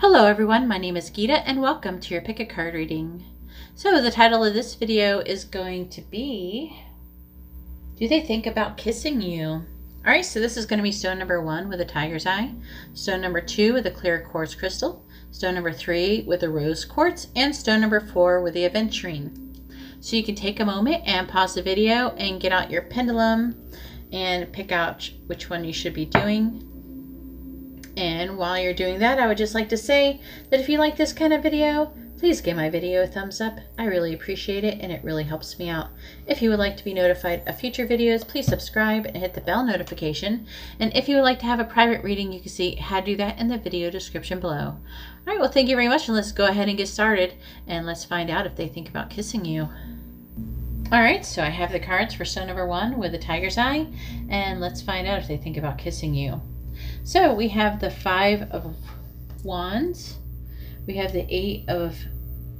Hello everyone, my name is Geeta and welcome to your pick a card reading. So the title of this video is going to be, Do They Think About Kissing You? Alright, so this is going to be stone number 1 with a tiger's eye, stone number 2 with a clear quartz crystal, stone number 3 with a rose quartz, and stone number 4 with the aventurine. So you can take a moment and pause the video and get out your pendulum and pick out which one you should be doing. And while you're doing that, I would just like to say that if you like this kind of video, please give my video a thumbs up. I really appreciate it and it really helps me out. If you would like to be notified of future videos, please subscribe and hit the bell notification. And if you would like to have a private reading, you can see how to do that in the video description below. All right, well, thank you very much, and let's go ahead and get started and let's find out if they think about kissing you. All right, so I have the cards for stone number 1 with the tiger's eye, and let's find out if they think about kissing you. So we have the 5 of Wands, we have the 8 of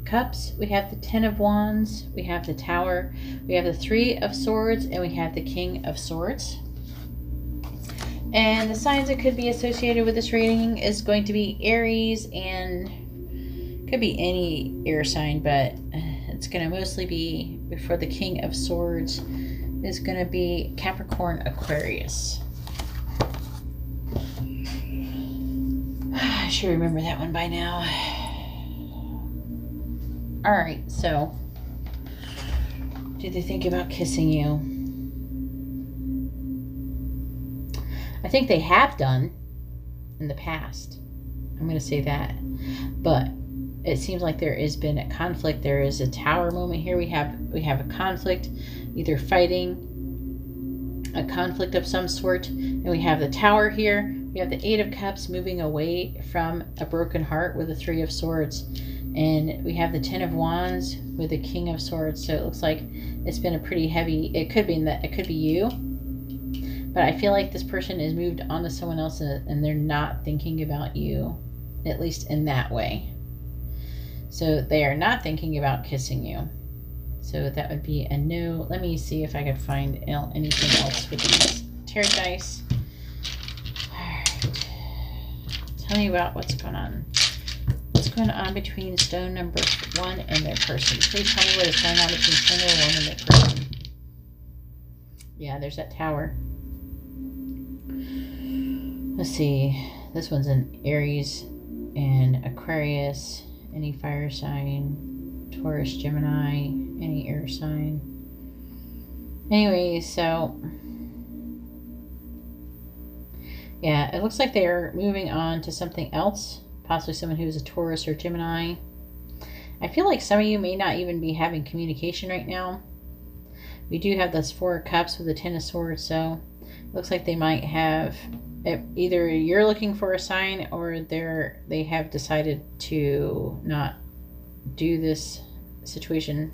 Cups, we have the 10 of Wands, we have the Tower, we have the 3 of Swords, and we have the King of Swords. And the signs that could be associated with this reading is going to be Aries, and could be any air sign, but it's going to mostly be, before the King of Swords, is going to be Capricorn, Aquarius. I should remember that one by now. All right, so do they think about kissing you? I think they have done in the past. I'm going to say that. But it seems like there has been a conflict. There is a Tower moment here. We have a conflict, either fighting, a conflict of some sort, and we have the Tower here. We have the 8 of Cups moving away from a broken heart with the 3 of Swords. And we have the 10 of Wands with the King of Swords. So it looks like it's been a pretty heavy, it could be you. But I feel like this person has moved on to someone else and they're not thinking about you, at least in that way. So they are not thinking about kissing you. So that would be a no. Let me see if I could find anything else with these tarot dice. Tell me about what's going on. What's going on between stone number 1 and their person? Please tell me what is going on between stone number 1 and their person. Yeah, there's that Tower. Let's see. This one's an Aries and Aquarius. Any fire sign. Taurus, Gemini. Any air sign. Anyway, so yeah, it looks like they're moving on to something else, possibly someone who's a Taurus or Gemini. I feel like some of you may not even be having communication right now. We do have this 4 of Cups with the 10 of Swords, so it looks like they might have, either you're looking for a sign or they have decided to not do this situation.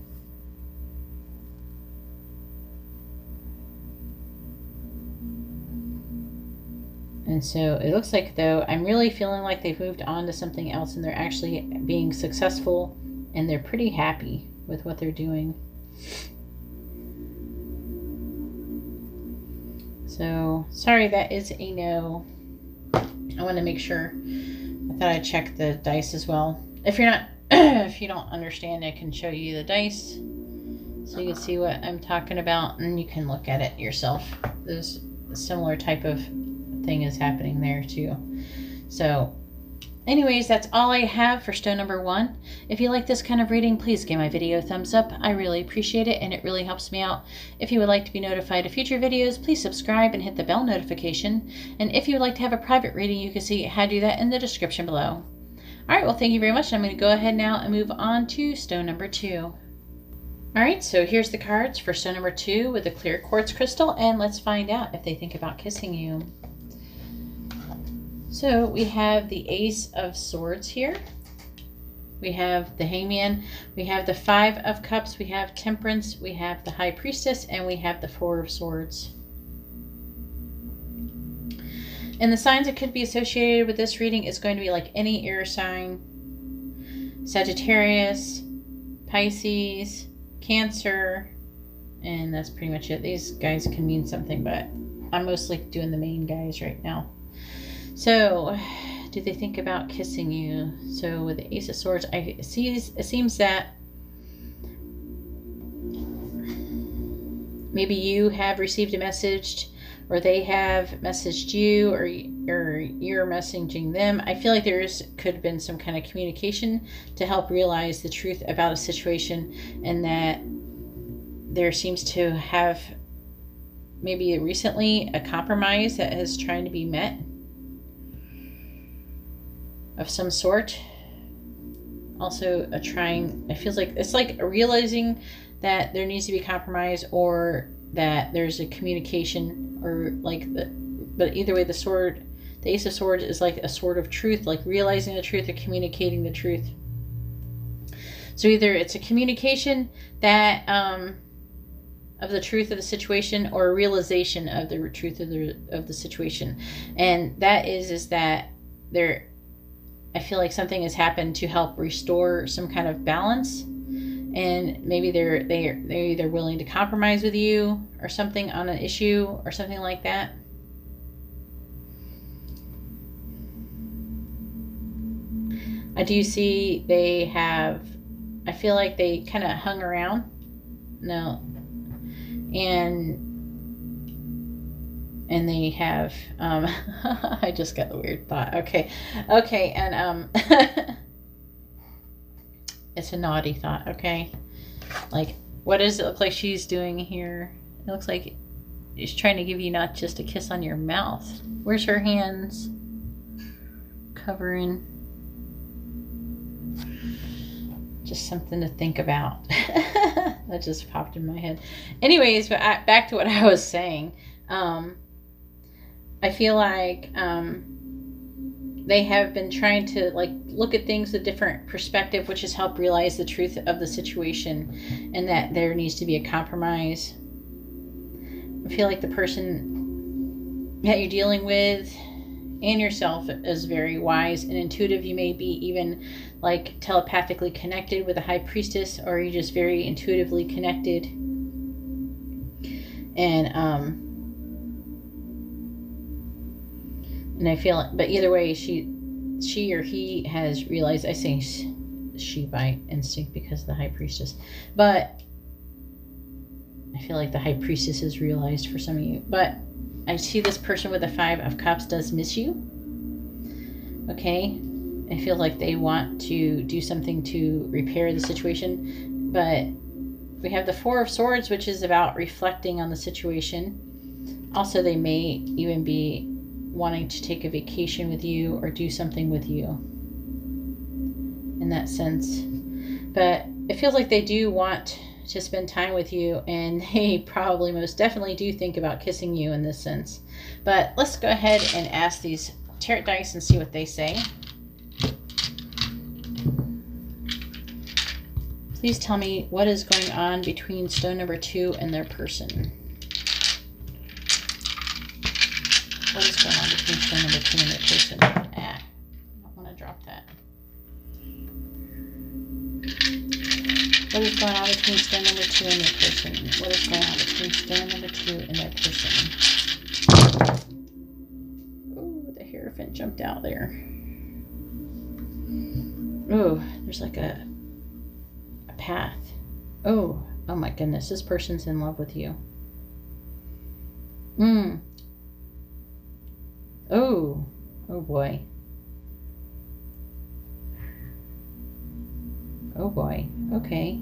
And so it looks like, though, I'm really feeling like they've moved on to something else and they're actually being successful and they're pretty happy with what they're doing. So, sorry, that is a no. I want to make sure. I thought I'd check the dice as well. If you're not, if you don't understand, I can show you the dice so you can see what I'm talking about and you can look at it yourself. There's a similar type of thing is happening there too. So anyways, that's all I have for stone number 1. If you like this kind of reading, please give my video a thumbs up. I really appreciate it and it really helps me out. If you would like to be notified of future videos, please subscribe and hit the bell notification. And if you would like to have a private reading, you can see how to do that in the description below. Alright, well, thank you very much. I'm going to go ahead now and move on to stone number 2. Alright, so here's the cards for stone number 2 with a clear quartz crystal, and let's find out if they think about kissing you. So we have the Ace of Swords here. We have the Hangman. We have the 5 of Cups. We have Temperance. We have the High Priestess. And we have the 4 of Swords. And the signs that could be associated with this reading is going to be like any air sign. Sagittarius, Pisces, Cancer. And that's pretty much it. These guys can mean something, but I'm mostly doing the main guys right now. So do they think about kissing you? So with the Ace of Swords, it seems that maybe you have received a message, or they have messaged you, or you're messaging them. I feel like could have been some kind of communication to help realize the truth about a situation, and that there seems to have maybe recently a compromise that is trying to be met of some sort. Also it feels like it's like realizing that there needs to be compromise, or that there's a communication, or but either way, the Ace of Swords is like a sword of truth, like realizing the truth or communicating the truth. So either it's a communication that of the truth of the situation, or a realization of the truth of the situation. And that is that I feel like something has happened to help restore some kind of balance, and maybe they're either willing to compromise with you or something on an issue or something like that. I do see I feel like they kind of hung around. No. And they have, I just got the weird thought. Okay. And, it's a naughty thought. Okay. Like, what does it look like she's doing here? It looks like she's trying to give you not just a kiss on your mouth. Where's her hands? Covering. Just something to think about. That just popped in my head. Anyways, but back to what I was saying. I feel like they have been trying to look at things with a different perspective, which has helped realize the truth of the situation, and that there needs to be a compromise. I feel like the person that you're dealing with and yourself is very wise and intuitive. You may be even telepathically connected with a High Priestess, or you're just very intuitively connected. And I feel, but either way, she or he has realized. I say she by instinct because of the High Priestess, but I feel like the High Priestess has realized for some of you. But I see this person with the Five of Cups does miss you. Okay, I feel like they want to do something to repair the situation, but we have the Four of Swords, which is about reflecting on the situation. Also, they may even be wanting to take a vacation with you or do something with you in that sense. But it feels like they do want to spend time with you, and they probably most definitely do think about kissing you in this sense. But let's go ahead and ask these tarot dice and see what they say. Please tell me what is going on between stone number 2 and their person. What is going on between stone number 2 and their person? I don't want to drop that. What is going on between stone number 2 and their person? What is going on between stone number 2 and their person? Ooh, the Hierophant jumped out there. Ooh, there's like a path. Oh my goodness, this person's in love with you. Oh boy. Oh boy. Okay.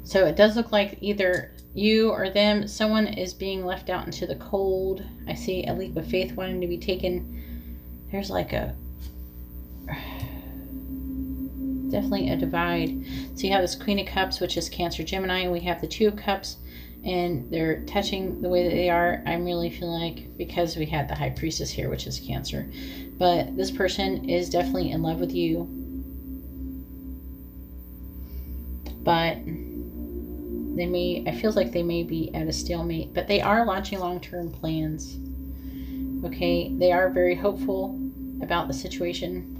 So it does look like either you or them, someone is being left out into the cold. I see a leap of faith wanting to be taken. There's like definitely a divide. So you have this Queen of Cups, which is Cancer, Gemini, and we have the Two of Cups, and they're touching the way that they are. I'm really feeling like, because we had the High Priestess here, which is Cancer, but this person is definitely in love with you. But it feels like they may be at a stalemate, but they are launching long-term plans. Okay, they are very hopeful about the situation.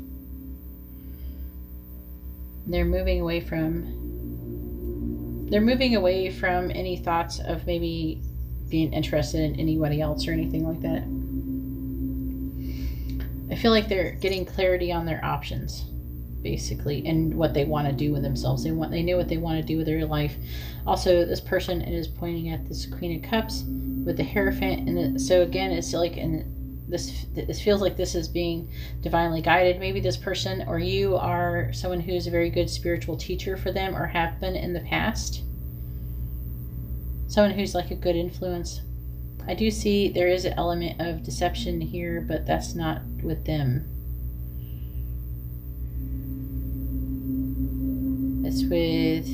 They're moving away from They're moving away from any thoughts of maybe being interested in anybody else or anything like that. I feel like they're getting clarity on their options, basically, and what they want to do with themselves. They know what they want to do with their life. Also, this person is pointing at this Queen of Cups with the Hierophant, and so again, it's like this feels like this is being divinely guided. Maybe this person or you are someone who's a very good spiritual teacher for them, or have been in the past. Someone who's like a good influence. I do see there is an element of deception here, but that's not with them. It's with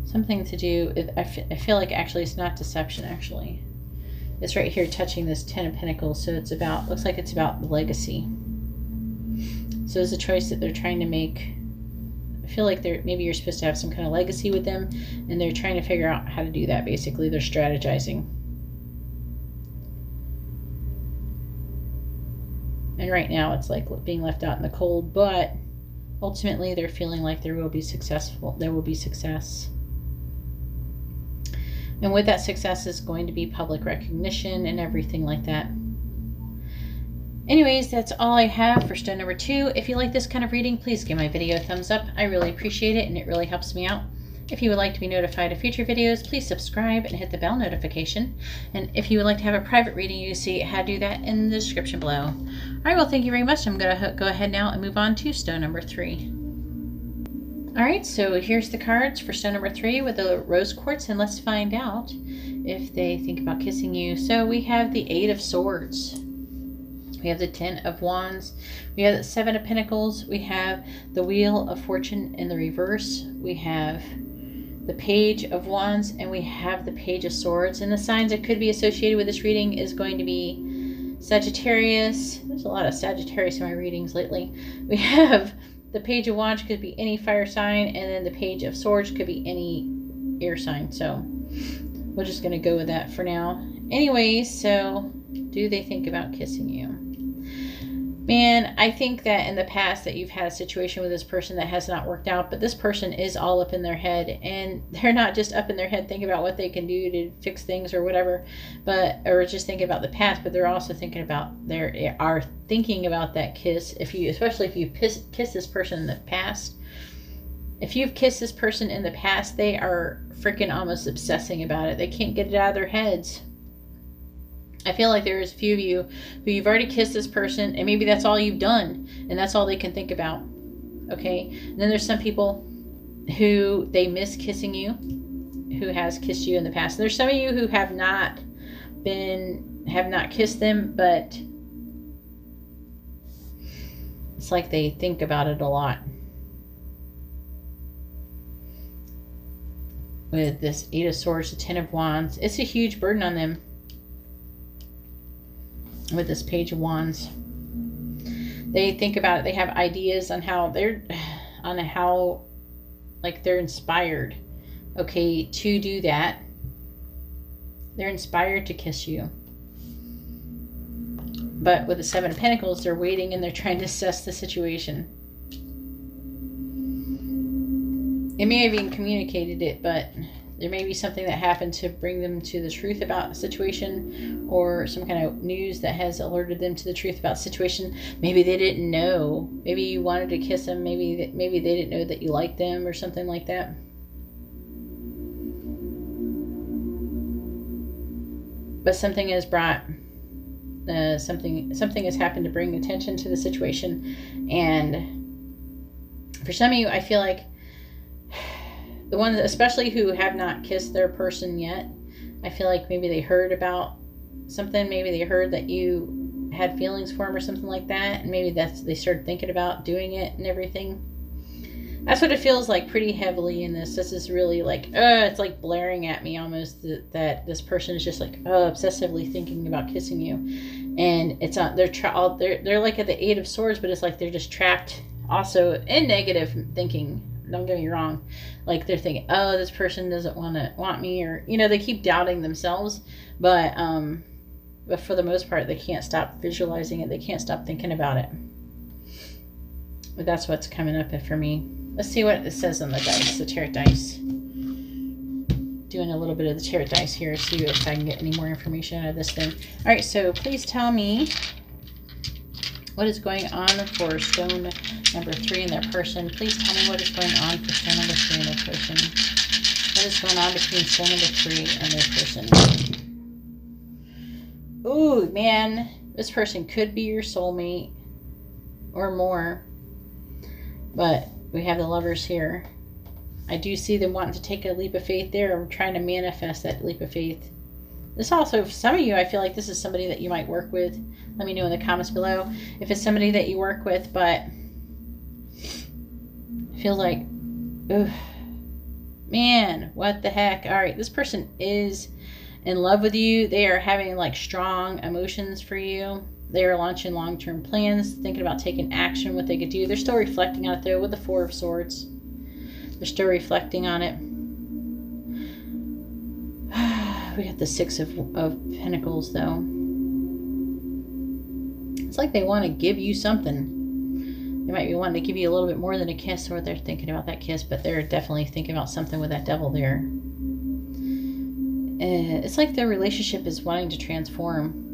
something to do with, I feel like actually it's not deception, actually. It's right here touching this Ten of Pentacles, so it's about, looks like it's about the legacy. So it's a choice that they're trying to make. I feel like maybe you're supposed to have some kind of legacy with them, and they're trying to figure out how to do that. Basically, they're strategizing. And right now, it's like being left out in the cold, but ultimately, they're feeling like there will be successful. There will be success. And with that success is going to be public recognition and everything like that. Anyways, that's all I have for stone number 2. If you like this kind of reading, please give my video a thumbs up. I really appreciate it, and it really helps me out. If you would like to be notified of future videos, please subscribe and hit the bell notification. And if you would like to have a private reading, you see how to do that in the description below. All right, well, thank you very much. I'm going to go ahead now and move on to stone number 3. All right, so here's the cards for stone number 3 with the rose quartz, and let's find out if they think about kissing you. So we have the 8 of Swords. We have the 10 of Wands. We have the 7 of Pentacles. We have the Wheel of Fortune in the reverse. We have the Page of Wands, and we have the Page of Swords. And the signs that could be associated with this reading is going to be Sagittarius. There's a lot of Sagittarius in my readings lately. We have the Page of Wands could be any fire sign, and then the Page of Swords could be any air sign. So we're just going to go with that for now. Anyways, so do they think about kissing you? Man, I think that in the past that you've had a situation with this person that has not worked out, but this person is all up in their head, and they're not just up in their head thinking about what they can do to fix things or whatever, or just thinking about the past, but they're also thinking about, thinking about that kiss. Especially if you kiss this person in the past. If you've kissed this person in the past, they are freaking almost obsessing about it. They can't get it out of their heads. I feel like there's a few of you who you've already kissed this person, and maybe that's all you've done, and that's all they can think about. Okay? And then there's some people who they miss kissing you, who has kissed you in the past. And there's some of you who have not kissed them, but it's like they think about it a lot. With this 8 of Swords, the 10 of Wands, it's a huge burden on them. With this Page of Wands, they think about it. They have ideas on how they're inspired, okay, to do that. They're inspired to kiss you. But with the 7 of Pentacles, they're waiting and they're trying to assess the situation. They may have even communicated it, but there may be something that happened to bring them to the truth about a situation, or some kind of news that has alerted them to the truth about the situation. Maybe they didn't know. Maybe you wanted to kiss them. Maybe they didn't know that you liked them or something like that. But something has brought something has happened to bring attention to the situation. And for some of you, I feel like the ones, especially who have not kissed their person yet, I feel like maybe they heard about something. Maybe they heard that you had feelings for them or something like that. And maybe they started thinking about doing it and everything. That's what it feels like pretty heavily in this. This is really like, it's like blaring at me almost that this person is just like, obsessively thinking about kissing you. And it's on, they're like at the 8 of Swords, but it's like they're just trapped also in negative thinking. Don't get me wrong. Like they're thinking, oh, this person doesn't want me, or, they keep doubting themselves. But for the most part, they can't stop visualizing it. They can't stop thinking about it. But that's what's coming up for me. Let's see what it says on the dice, the tarot dice. Doing a little bit of the tarot dice here, see if I can get any more information out of this thing. All right, so please tell me what is going on for stone number 3 in their person. Please tell me what is going on for stone number 3 in their person. What is going on between stone number 3 and their person? Ooh, man, this person could be your soulmate or more. But we have the Lovers here. I do see them wanting to take a leap of faith there. I'm trying to manifest that leap of faith. This also, for some of you, I feel like this is somebody that you might work with. Let me know in the comments below if it's somebody that you work with, but I feel like, ugh, man, what the heck? All right, this person is in love with you. They are having like strong emotions for you. They are launching long-term plans, thinking about taking action, what they could do. They're still reflecting on it though with the 4 of Swords. They're still reflecting on it. We got the 6 of Pentacles though. It's like they want to give you something. They might be wanting to give you a little bit more than a kiss, or they're thinking about that kiss, but they're definitely thinking about something with that Devil there. It's like their relationship is wanting to transform.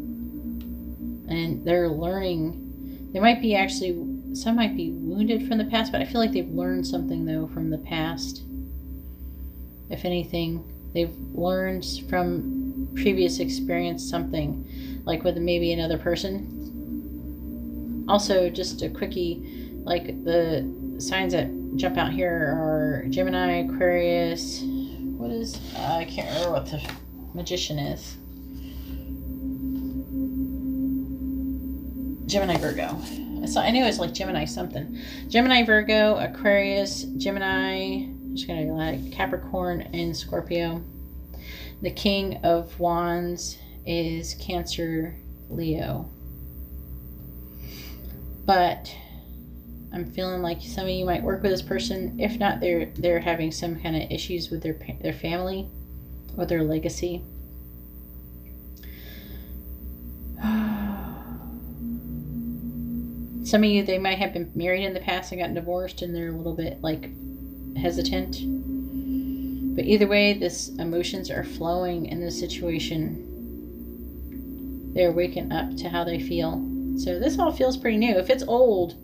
And they're learning. They might be actually, some might be wounded from the past, but I feel like they've learned something though from the past. If anything, they've learned from previous experience something, like with maybe another person. Also, just a quickie, like the signs that jump out here are Gemini, Aquarius. What is, I can't remember what the Magician is. Gemini, Virgo. So I knew it was like Gemini something. Gemini, Virgo, Aquarius, Gemini, I'm just going to like Capricorn and Scorpio. The King of Wands is Cancer, Leo. But I'm feeling like some of you might work with this person. If not, they're having some kind of issues with their family or their legacy. Some of you, they might have been married in the past and gotten divorced, and they're a little bit like hesitant. But either way, this emotions are flowing in this situation. They're waking up to how they feel. So this all feels pretty new. If it's old,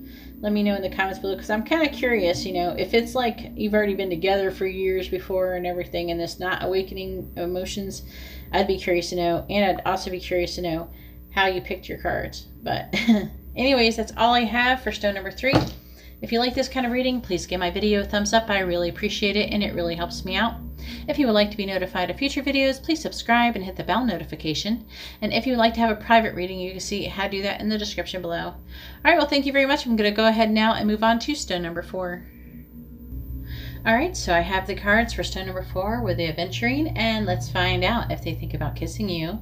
let me know in the comments below, because I'm kind of curious, you know, if it's like you've already been together for years before and everything, and it's not awakening emotions, I'd be curious to know. And I'd also be curious to know how you picked your cards. But anyways, that's all I have for stone number 3. If you like this kind of reading, please give my video a thumbs up. I really appreciate it, and it really helps me out. If you would like to be notified of future videos, please subscribe and hit the bell notification. And if you would like to have a private reading, you can see how to do that in the description below. All right, well, thank you very much. I'm going to go ahead now and move on to stone number 4. All right, so I have the cards for stone number 4 with the Aventurine, and let's find out if they think about kissing you.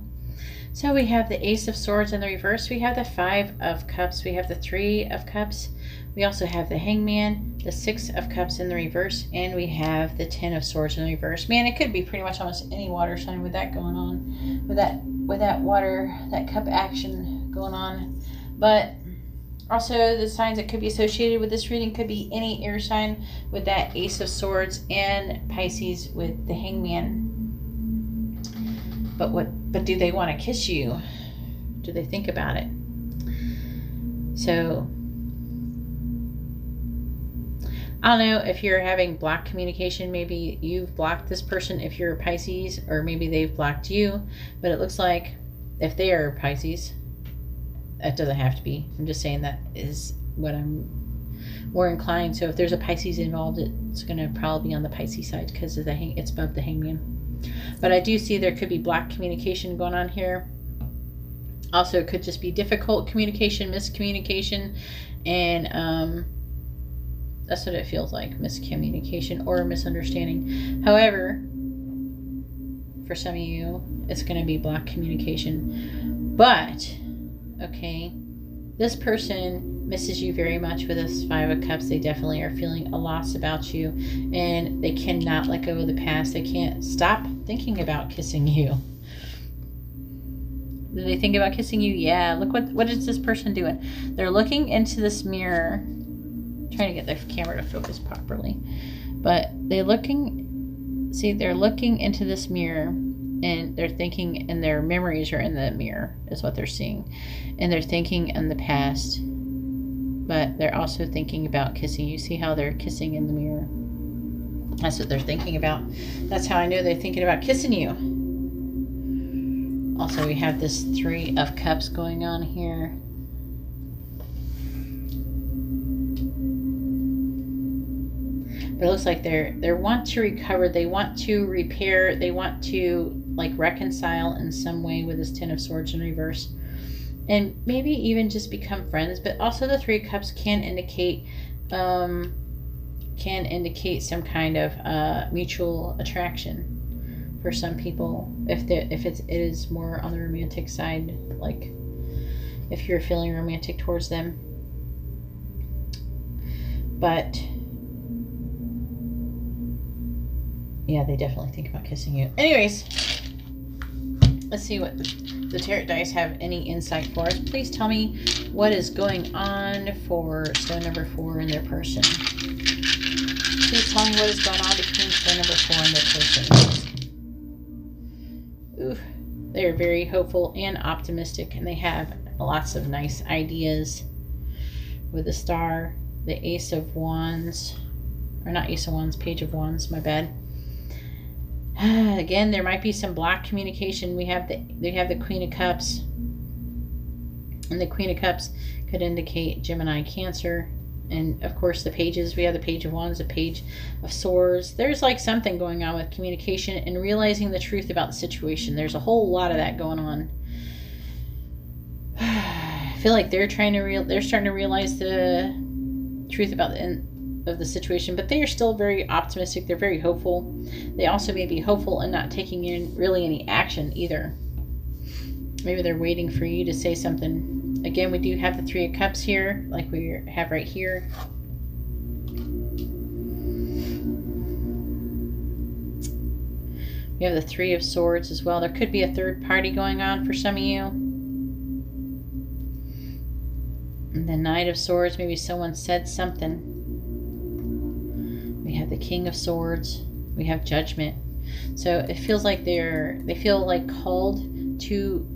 So we have the Ace of Swords in the reverse. We have the 5 of Cups. We have the 3 of Cups. We also have the Hangman, the 6 of Cups in the reverse, and we have the 10 of Swords in the reverse. Man, it could be pretty much almost any water sign with that going on, with that water, that cup action going on. But also the signs that could be associated with this reading could be any air sign with that Ace of Swords, and Pisces with the Hangman. But do they want to kiss you? Do they think about it? So I don't know if you're having blocked communication. Maybe you've blocked this person if you're a Pisces, or maybe they've blocked you. But it looks like if they are Pisces, that doesn't have to be. I'm just saying that is what I'm more inclined. So if there's a Pisces involved, it's going to probably be on the Pisces side because it's above the Hangman. But I do see there could be blocked communication going on here. Also, it could just be difficult communication, miscommunication, and that's what it feels like, miscommunication or misunderstanding. However, for some of you, it's going to be blocked communication. But, okay, this person misses you very much with this 5 of Cups. They definitely are feeling a loss about you, and they cannot let go of the past. They can't stop thinking about kissing you. Do they think about kissing you? Yeah. Look what is this person doing? They're looking into this mirror, trying to get the camera to focus properly. But they're looking, see, they're looking into this mirror, and they're thinking, and their memories are in the mirror, is what they're seeing. And they're thinking in the past, but they're also thinking about kissing. You see how they're kissing in the mirror? That's what they're thinking about. That's how I know they're thinking about kissing you. Also, we have this 3 of Cups going on here. But it looks like they want to recover, they want to repair, they want to like reconcile in some way with this 10 of Swords in reverse. And maybe even just become friends. But also the 3 of Cups can indicate some kind of mutual attraction for some people. If it is more on the romantic side, like if you're feeling romantic towards them. But yeah, they definitely think about kissing you. Anyways, let's see what the tarot dice have any insight for us. Please tell me what is going on for stone number 4 and their person. Please tell me what is going on between stone number 4 and their person. Ooh, they are very hopeful and optimistic, and they have lots of nice ideas with the Star, the Ace of Wands, or not Ace of Wands, Page of Wands, my bad. Again, there might be some blocked communication. They have the Queen of Cups, and the Queen of Cups could indicate Gemini, Cancer, and of course the pages. We have the Page of Wands, the Page of Swords. There's like something going on with communication and realizing the truth about the situation. There's a whole lot of that going on. I feel like they're starting to realize the truth about the end of the situation, but they are still very optimistic. They're very hopeful. They also may be hopeful and not taking in really any action either. Maybe they're waiting for you to say something. Again, we do have the 3 of Cups here, like we have right here. We have the 3 of Swords as well. There could be a third party going on for some of you. And the Knight of Swords, maybe someone said something. We have the King of Swords. We have Judgment. So it feels like they feel like called to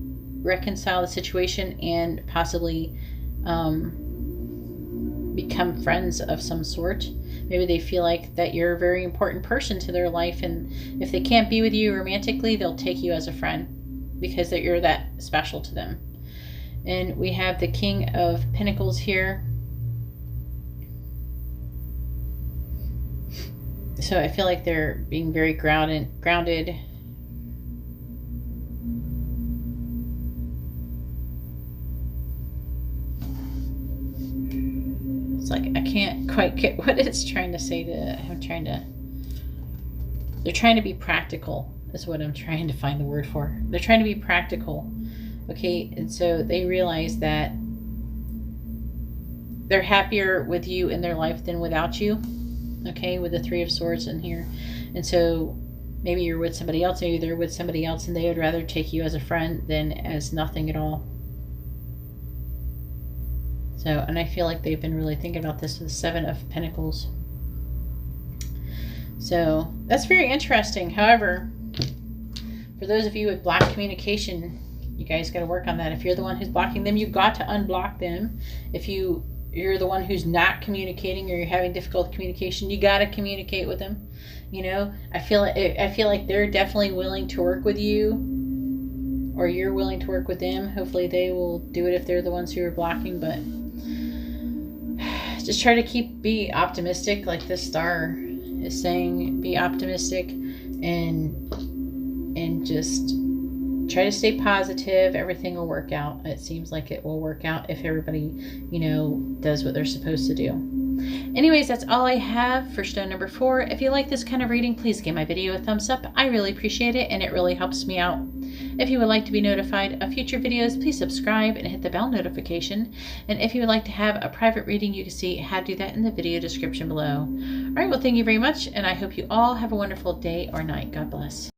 reconcile the situation and possibly become friends of some sort. Maybe they feel like that you're a very important person to their life, and if they can't be with you romantically, they'll take you as a friend because that you're that special to them. And we have the King of Pentacles here. So I feel like they're being very grounded. It's like I can't quite get what it's trying to say to. They're trying to be practical is what I'm trying to find the word for. They're trying to be practical. Okay, and so they realize that they're happier with you in their life than without you. Okay, with the 3 of Swords in here. And so maybe you're with somebody else, maybe they're with somebody else, and they would rather take you as a friend than as nothing at all. So, and I feel like they've been really thinking about this with the 7 of Pentacles. So that's very interesting. However, for those of you with blocked communication, you guys got to work on that. If you're the one who's blocking them, you've got to unblock them. If you're the one who's not communicating, or you're having difficult communication, you got to communicate with them. You know, I feel like they're definitely willing to work with you, or you're willing to work with them. Hopefully they will do it if they're the ones who are blocking, but just try to be optimistic, like this Star is saying. Be optimistic and just try to stay positive. Everything will work out. It seems like it will work out if everybody, you know, does what they're supposed to do. Anyways, that's all I have for stone number 4. If you like this kind of reading, please give my video a thumbs up. I really appreciate it, and it really helps me out. If you would like to be notified of future videos, please subscribe and hit the bell notification. And if you would like to have a private reading, you can see how to do that in the video description below. All right, well, thank you very much, and I hope you all have a wonderful day or night. God bless.